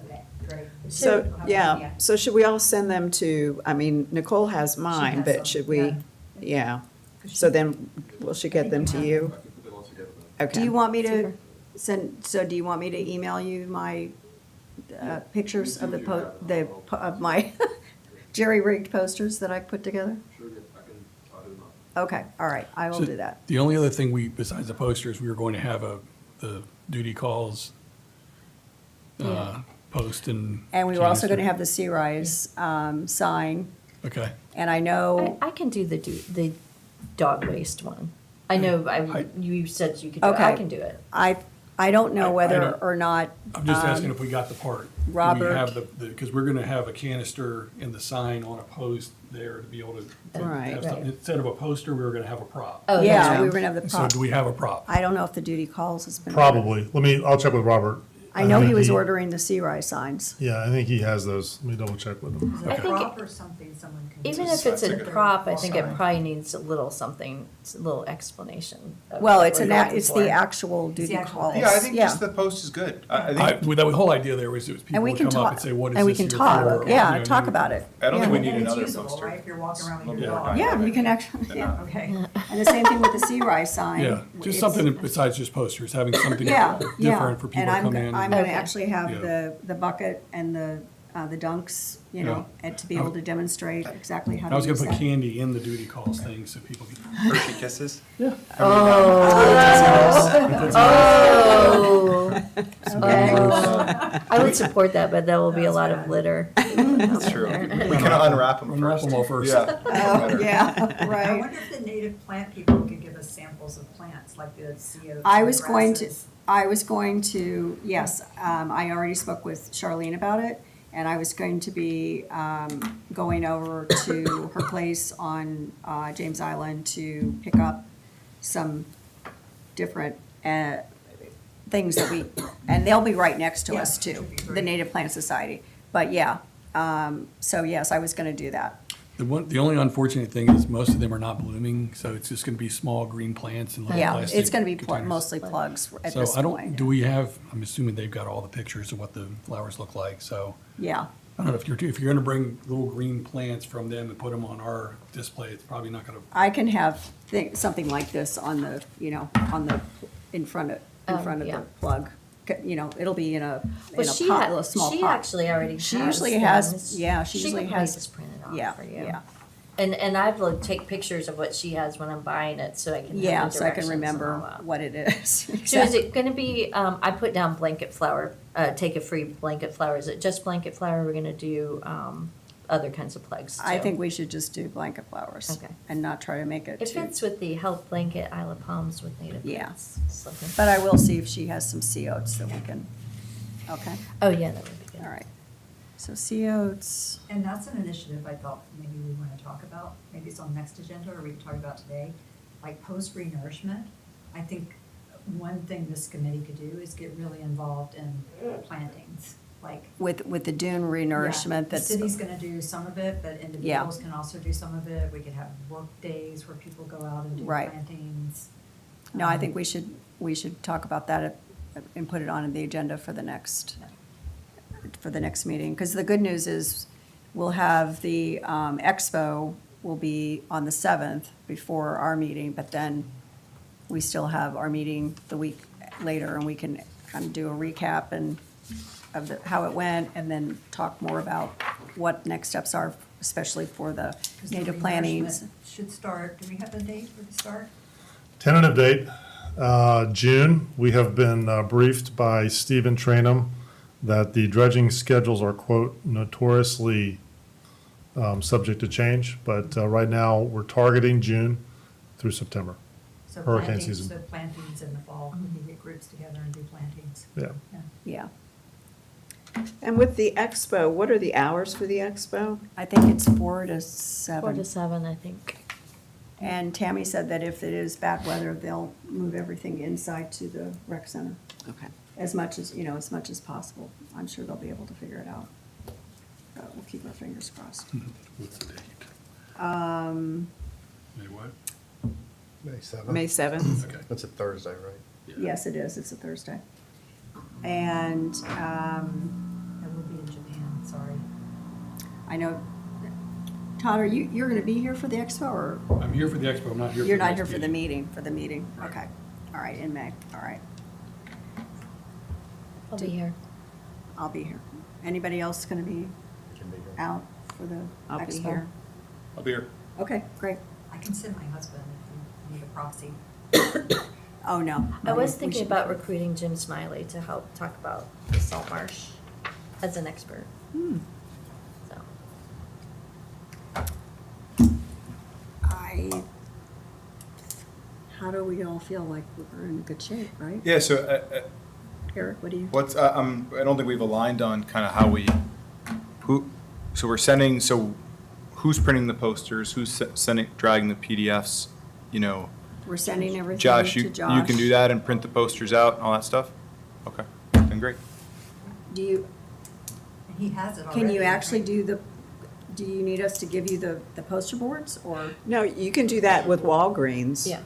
is? Okay, great. So, We'll have yeah, an so should we all send them to, I mean, Nicole has mine, has but some, should we? yeah. Yeah, so then, will she get them to you? Okay. Do you want me to Super. do you want me to email you my pictures of of my jerry-rigged posters that I put together? Okay, all right, I will So do that. The only other thing besides the posters, we were going to have the duty calls Yeah. post and. And we were also canister. gonna have the Sea-Rise sign, Okay. and I know. I can do the dog waste one. I know, I- you said you could do it, I Okay. can do it. I don't know I whether don't- or not. I'm just asking um, if we got the part. Do we Robert- have because we're gonna have a canister in the sign on a post there to be able to Right. have something. Instead of a poster, we were gonna have a prop. Oh, Yeah, yeah. we were gonna have the So prop. do we have a prop? I don't know if the duty calls has been. Probably. I'll check with Robert. I know he think was ordering the C-Rise signs. Yeah, I think he has those. Let me double check with him. Is it I a think prop or something someone can? Even use? if it's a That's a good- prop, I think it Sorry. probably needs a little something, a little explanation. of Well, what it's we're an, looking it's for. the actual duty actual calls. post. Yeah, I think just the post is good. I think, The whole idea there was people And we would can come up talk, and say, what is and we this can here talk, for? Or, yeah, you know, talk you- about it. I don't think Yeah. we need And it's another usable, poster. right, if you're walking around with Little your more dog. Yeah, you can actually, yeah. Okay. And the same thing with the C-Rise sign. Yeah, just It's- something besides just posters, having something Yeah, yeah. different for people And to I'm, come in. I'm gonna Okay. actually have Yeah. the bucket and the dunks, you know, and to be able to demonstrate exactly how I to was use gonna put that. candy in the duty calls thing so people can. Hershey Kisses. Oh. Okay. I would support that, but there will be a lot of litter. That's true. We can unwrap them Unwrap first. them all first. Yeah. Oh, yeah, I right. wonder if the native plant people could give us samples of plants, like the CO. I was going to, yes, I already spoke with Charlene about it, and I was going to be going over to her place on James Island to pick up some different things that we, and they'll be right next to Yeah, us which too, would be the great. Native Plant Society. But yeah, so yes, I was gonna do that. The only unfortunate thing is most of them are not blooming, so it's just gonna be small green plants and little Yeah, plastic it's gonna be containers. mostly plugs at So this I don't, point. do we have, I'm assuming they've got all the pictures of what the flowers look like, so Yeah, I don't know if if you're gonna bring little green plants from them and put them on our display, it's probably not gonna, I can have something like this on the, you know, in front of Yeah. the plug. You know, it'll be in a Well, pot, a little small pot. she actually already has. She usually has, things. yeah, she usually could probably has. just print it off Yeah, for you. yeah, And I've looked, take pictures of what she has when I'm buying it, so I can have yeah, the so I can directions and all remember that. what it is. So is Exactly. it gonna be, I put down blanket flower, take a free blanket flower, is it just blanket flower, we're gonna do, other kinds of plugs too? I think we should just do blanket flowers. Okay. And not try to make it It too. fits with the health blanket Isle of Palms with native Yeah. plants. Something. But I will see if she has some sea oats that we can, okay, Oh, yeah, that would be good. all right. So sea oats, And that's an initiative I thought maybe we want to talk about. Maybe it's on the next agenda or we can talk about today. Like post-renourishment. I think one thing this committee could do is get really involved in plantings, like. with the dune Yeah, renourishment the that's. city's gonna do some of it, but individuals can also do some of it. We could have work days where people go out and do Right. plantings. No, I think we should talk about that and put it on the agenda for the next meeting. Because the good news is, we'll have the expo will be on the 7th before our meeting, but then we still have our meeting the week later, and we can kind of do a recap of how it went, and then talk more about what next steps are, especially for the 'Cause the native plantings. renourishment should start, do we have a date for the start? Tentative date, June. We have been briefed by Stephen Trainum that the dredging schedules are, quote, notoriously subject to change, but right now, we're targeting June through September. So Hurricane plantings, season. so plantings in the fall, we can get groups together and do plantings. Yeah. Yeah, And with the expo, what are the hours for the expo? I think it's 4 to 7. 4 to 7, I think. And Tammy said that if it is bad weather, they'll move everything inside to the rec center Okay. as much as possible. I'm sure they'll be able to figure it out. We'll keep our fingers crossed. what's the date? May what? May 7th. May 7th? Okay. That's a Thursday, right? Yes, it is. It's a Thursday. And I will be in Japan, sorry. I know, Todd, you're going to be here for the expo, or I'm here for the expo, I'm not here for the you're not next here for the meeting. meeting? For the meeting, Right. okay. All right, in May, all right. I'll be here. I'll be here. Anybody else going to be Can be here. out for the expo? I'll be here. I'll be here. Okay, great. I can send my husband if you need a proxy. Oh, no. I no, was we thinking should- about recruiting Jim Smiley to help talk about the salt marsh as an expert, so. How do we all feel like we're in good shape, right? Yeah, so Eric, what do you? What's, I don't think we've aligned on kind of how we, so we're sending, so who's printing the posters, who's sending, dragging the PDFs, you know? We're sending everything Josh, to you Josh. can do that and print the posters out and all that stuff? Okay, then great. Do you, He has it already. can you actually do you need us to give you the poster boards, or? No, you can do that with Walgreens. Yeah.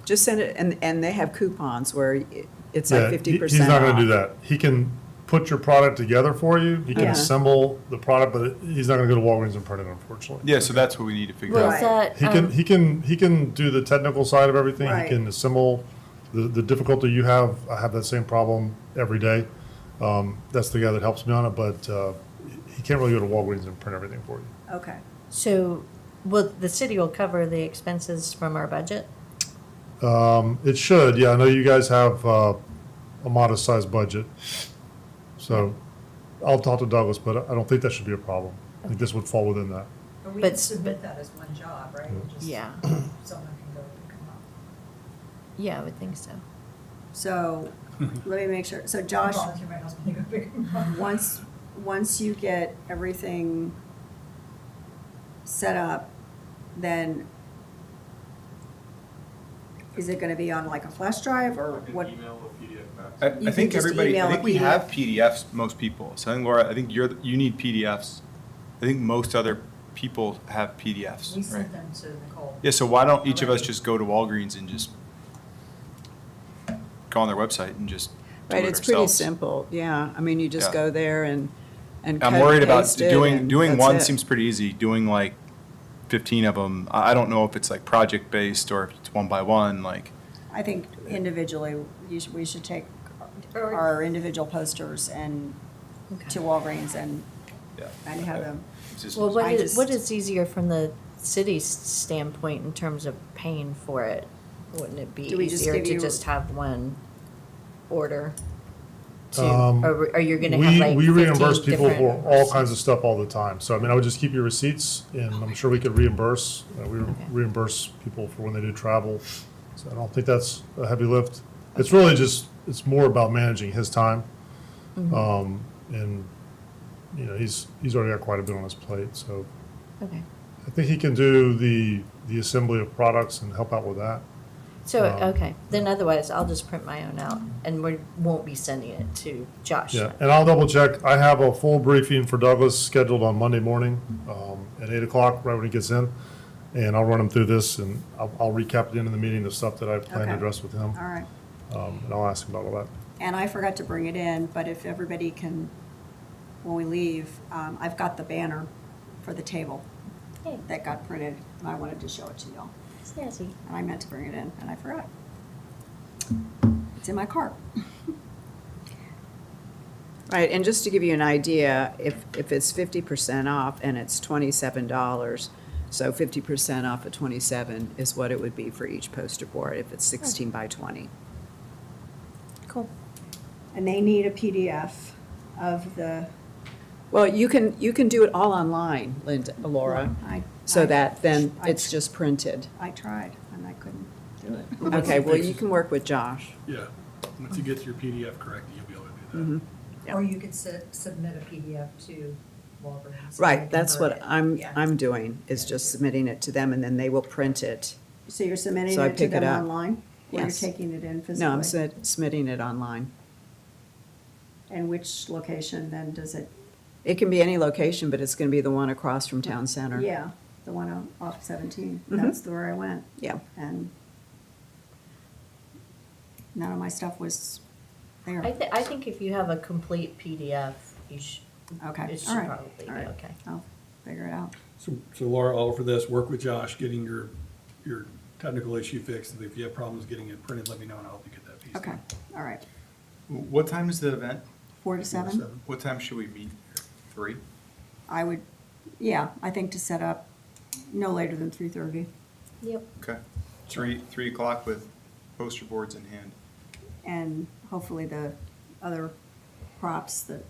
Just send it, and they have coupons where it's Yeah, like 50% He's not gonna do off. that. He can put your product together for you. He can Yeah. assemble the product, but he's not gonna go to Walgreens and print it, unfortunately. Yeah, so that's what we need to figure Was out. Right. that, He can do the technical side of everything. Right. He can assemble. The difficulty you have, I have that same problem every day. That's the guy that helps me on it, but he can't really go to Walgreens and print everything for you. Okay. so will, the city will cover the expenses from our budget? It should, yeah. I know you guys have a modest sized budget. So I'll talk to Douglas, but I don't think that should be a problem. I think this would fall within that. But we But- can submit that as one job, right? And just Yeah. Someone can go pick them up. Yeah, I would think so. So, let me make sure, so Josh, Volunteer my husband to go pick them up. once you get everything set up, then is it gonna be on like a flash drive, or what? I You think can just everybody, email I a think we PDF. have PDFs, most people. So I think Laura, I think you need PDFs. I think most other people have We PDFs, right? sent them to Nicole. Yeah, so why don't each of us Already. just go to Walgreens and just go on their website and just do Right, it it's pretty ourselves? simple, yeah. I mean, you just Yeah. go there and cut I'm and worried about paste it, doing and doing that's one it. seems pretty easy. Doing like 15 of them, I don't know if it's like project based or if it's one by one. Like, I think individually, we should take our individual posters and to Walgreens and yeah, have them. It's just- Well, I just- what is easier from the city's standpoint in terms of paying for it? Wouldn't it be Do we just easier give to you- just have one order? To, Um, or you're gonna have like We 15 reimburse people for different- all kinds of stuff all the time. So I mean, I would just keep your receipts and I'm sure we could reimburse. We reimburse people for when they do travel. So I don't think that's a heavy lift. It's really just, it's more about managing his time. And, you know, he's already got quite a bit on his plate. So Okay. I think he can do the assembly of products and help out with that. So, Um, okay, then otherwise I'll just print my own out and we won't be sending it to Josh. Yeah, and I'll double check. I have a full briefing for Douglas scheduled on Monday morning at 8 o'clock, right when he gets in. And I'll run him through this and I'll recap at the end of the meeting the stuff that I plan to Okay. address with him. All right. And I'll ask him about all that. And I forgot to bring it in, but if everybody can, when we leave, I've got the banner for the table Hey, that got printed, and I wanted to show it to y'all. snazzy. And I meant to bring it in, and I forgot. It's in my car. Right, and just to give you an idea, if it's 50% off and it's $27, so 50% off of 27 is what it would be for each poster board if it's 16 by 20. Cool. And they need a PDF of the. Well, you can do it all online, Laura, so that then it's just printed. I tried, and I couldn't do it. Okay, well, you can work with Josh. Yeah, once you get your PDF corrected, you'll be able to do Mm-hmm. that. Or you could submit a PDF to Walgreens. Right, that's what Yeah. I'm doing, is just submitting it to them, and then they will print it. So you're submitting So I it to pick it them up. online? Or you're Yes. taking it in physically? No, I'm submitting it online. And which location then does it? It can be any location, but it's going to be the one across from Town Center. Yeah, the one off 17. Mhm. That's where I went. Yeah. And none of my stuff was there. I think if you have a complete PDF, you should, Okay, it should all right, probably be all right. okay. I'll figure it out. So Laura, I'll offer this, work with Josh, getting your technical issue fixed. If you have problems getting it printed, let me know and I'll help you get that piece. Okay, done. all right. what time is the event? 4 to 7? What time should we meet? 3? I would, yeah, I think to set up no later than 3:30. Yep. Okay. 3 o'clock with poster boards in hand. And hopefully the other props that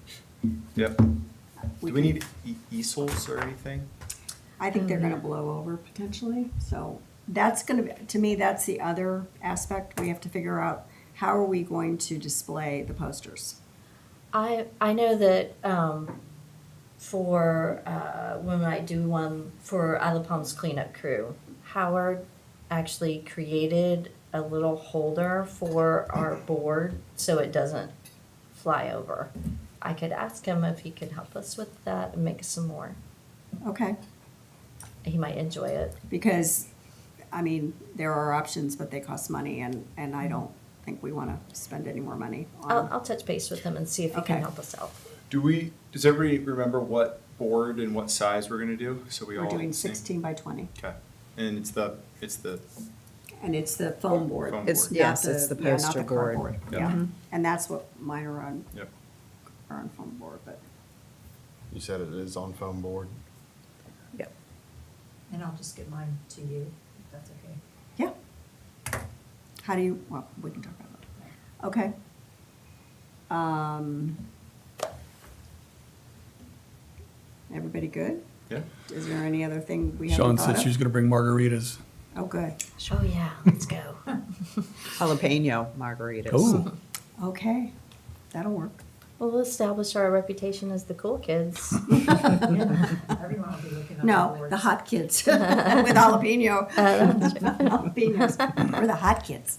Yep. we Do we can- need easels or anything? I think they're gonna blow over potentially, so that's gonna be, to me, that's the other aspect. We have to figure out how are we going to display the posters? I know that for when I do one for Isle of Palms cleanup crew, Howard actually created a little holder for our board so it doesn't fly over. I could ask him if he could help us with that and make some more. Okay, He might enjoy it. because, I mean, there are options, but they cost money, and I don't think we want to spend any more money on. I'll touch base with him and see if he Okay. can help us out. Does everybody remember what board and what size we're gonna do? So we all. We're doing see? 16 by 20, Okay, and it's the, and it's the foam board. Foam It's, board. not yes, it's the yeah, not poster board. cardboard. Yep. Yeah, and that's what mine are on, yep. foam board, but, You said it is on foam board. Yep. And I'll just get mine to you, if that's okay. yeah. How do you, well, we can talk about that. Okay. Everybody good? Yeah. Is there any other thing we haven't Sean thought said of? she was gonna bring margaritas. Oh, good. Oh, yeah, let's go. Jalapeno margaritas. Oh, Okay, that'll work. Well, we'll establish our reputation as the cool kids. Everyone will be looking up. No, boards. the hot kids with jalapeno. Jalapenos. We're the hot kids.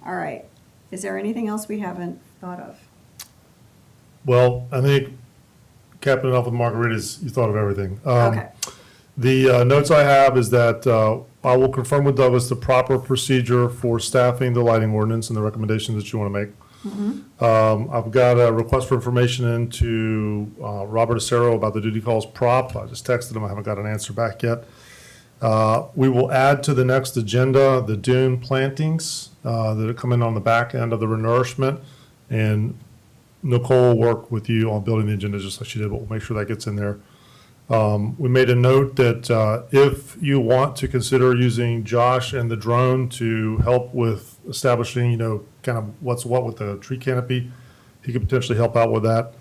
All right. Is there anything else we haven't thought of? Well, I think capping it off with margaritas, you thought of everything. Okay. The notes I have is that I will confirm with Douglas the proper procedure for staffing the lighting ordinance and the recommendations that you want to make. I've got a request for information into Robert Acero about the duty calls prop. I just texted him. I haven't got an answer back yet. We will add to the next agenda the dune plantings that are coming on the back end of the renourishment. And Nicole will work with you on building the agenda just like she did, but we'll make sure that gets in there. We made a note that if you want to consider using Josh and the drone to help with establishing, kind of what's what with the tree canopy, he could potentially help out with that.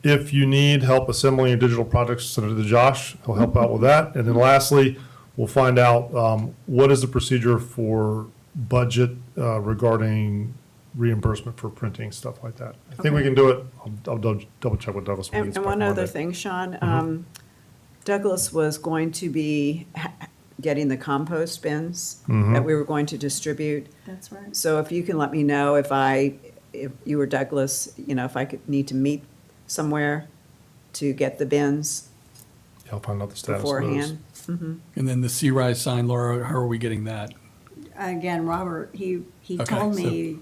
If you need help assembling your digital projects, send it to Josh. He'll help out with that. And then lastly, we'll find out what is the procedure for budget regarding reimbursement for printing, stuff like that. I think we Okay. can do it. I'll double check with Douglas when he And gets and back one other Monday. thing, Sean, Douglas was going to be getting the compost bins that we were going to distribute. That's right. So if you can let me know if you or Douglas, if I could need to meet somewhere to get the bins I'll find out the status of those. beforehand. and then the Sea Rise sign, Laura, how are we getting that? Again, Robert, he Okay, told so me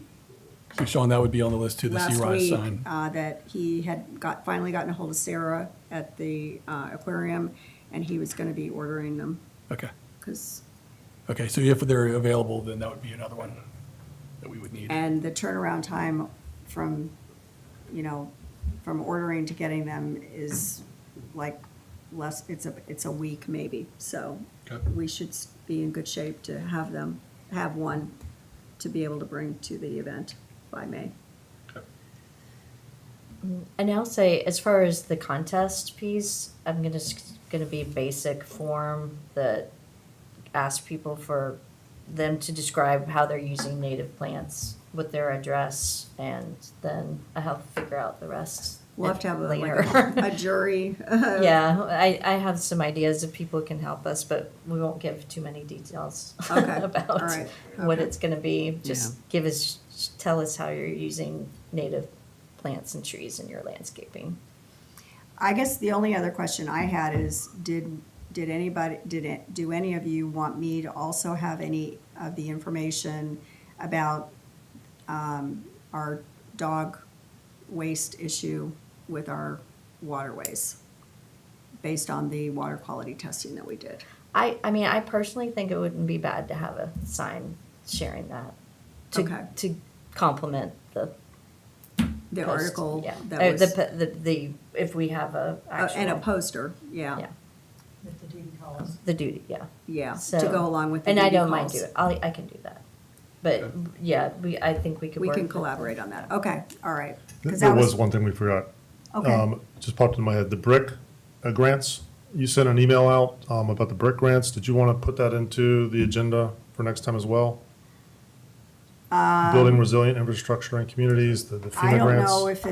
So Sean, that would be on the list too, the Sea last Rise week sign. that he had finally gotten a hold of Sarah at the aquarium, and he was going to be ordering them, Okay, because, okay, so if they're available, then that would be another one that we would need. and the turnaround time from, from ordering to getting them is like less, it's a week maybe. So Okay. we should be in good shape to have one to be able to bring to the event by May. And I'll say, as far as the contest piece, I'm gonna be basic form that asks people for them to describe how they're using native plants with their address, and then I'll figure out the rest We'll have to have later. a jury. Yeah, I have some ideas if people can help us, but we won't give too many details Okay, all about right, what okay. it's gonna be. Just tell us how you're using native plants and trees in your landscaping. I guess the only other question I had is, do any of you want me to also have any of the information about our dog waste issue with our waterways, based on the water quality testing that we did? I mean, I personally think it wouldn't be bad to have a sign sharing that. Okay. To complement the The post. article Yeah. that was, The if we have a actual. and a poster, Yeah, With the duty calls. the duty, yeah. yeah, to So- go along with the And I duty don't mind calls. doing, I can do that. But, yeah, I think we could We work. can with- collaborate on that. Okay, all right. 'Cause There that was one thing we forgot. Okay. Just popped in my head, the BRIC grants. You sent an email out about the BRIC grants. Did you want to put that into the agenda for next time as well? building resilient infrastructure in communities, the I FEMA don't grants. know if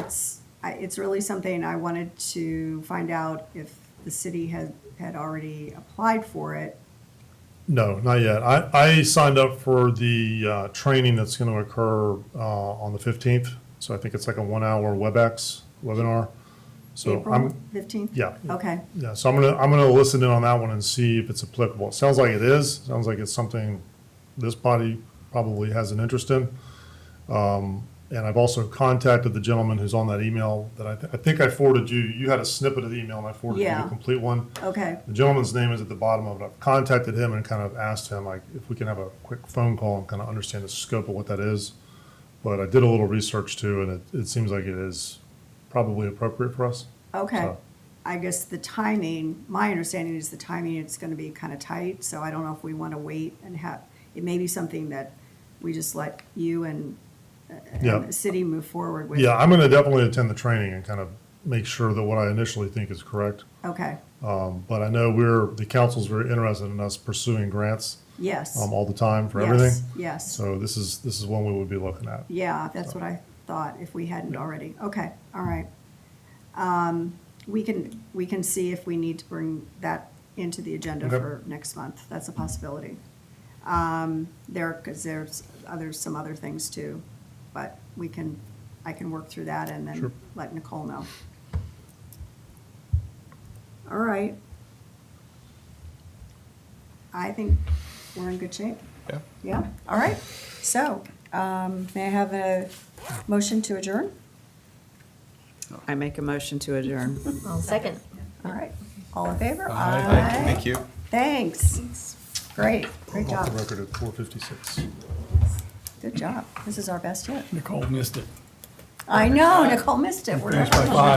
it's really something I wanted to find out if the city had already applied for it. No, not yet. I signed up for the training that's going to occur on the 15th. So I think it's like a 1-hour WebEx webinar. So April 15th? yeah. Okay, Yeah, so I'm gonna listen in on that one and see if it's applicable. It sounds like it is. Sounds like it's something this body probably has an interest in. And I've also contacted the gentleman who's on that email that I think I forwarded you. You had a snippet of the email and I forwarded you Yeah. the complete one. okay, The gentleman's name is at the bottom of it. I've contacted him and kind of asked him like if we can have a quick phone call and kind of understand the scope of what that is. But I did a little research too, and it seems like it is probably appropriate for us. okay. So- I guess the timing, my understanding is the timing, it's gonna be kind of tight, so I don't know if we want to wait and have, it may be something that we just let you and Yeah. the city move forward with. Yeah, I'm gonna definitely attend the training and kind of make sure that what I initially think is correct. Okay, But I know the council's very interested in us pursuing grants yes. all the time for Yes, everything. yes. So this is one we would be looking at. Yeah, that's what I thought, if we hadn't already. Okay, all right. We can see if we need to bring that into the agenda Okay. for next month. That's a possibility. Because there's some other things too, but I can work through that and Sure. then let Nicole know. All right. I think we're in good shape. Yeah. Yeah, all right. So, may I have a motion to adjourn? I make a motion to adjourn. Well, second. All right. All in favor? Aye. Thank you. Thanks. Great Off job. the record at 4:56. Good job. This is our best yet. Nicole missed it. I know, Nicole missed it. We're Finished by 5.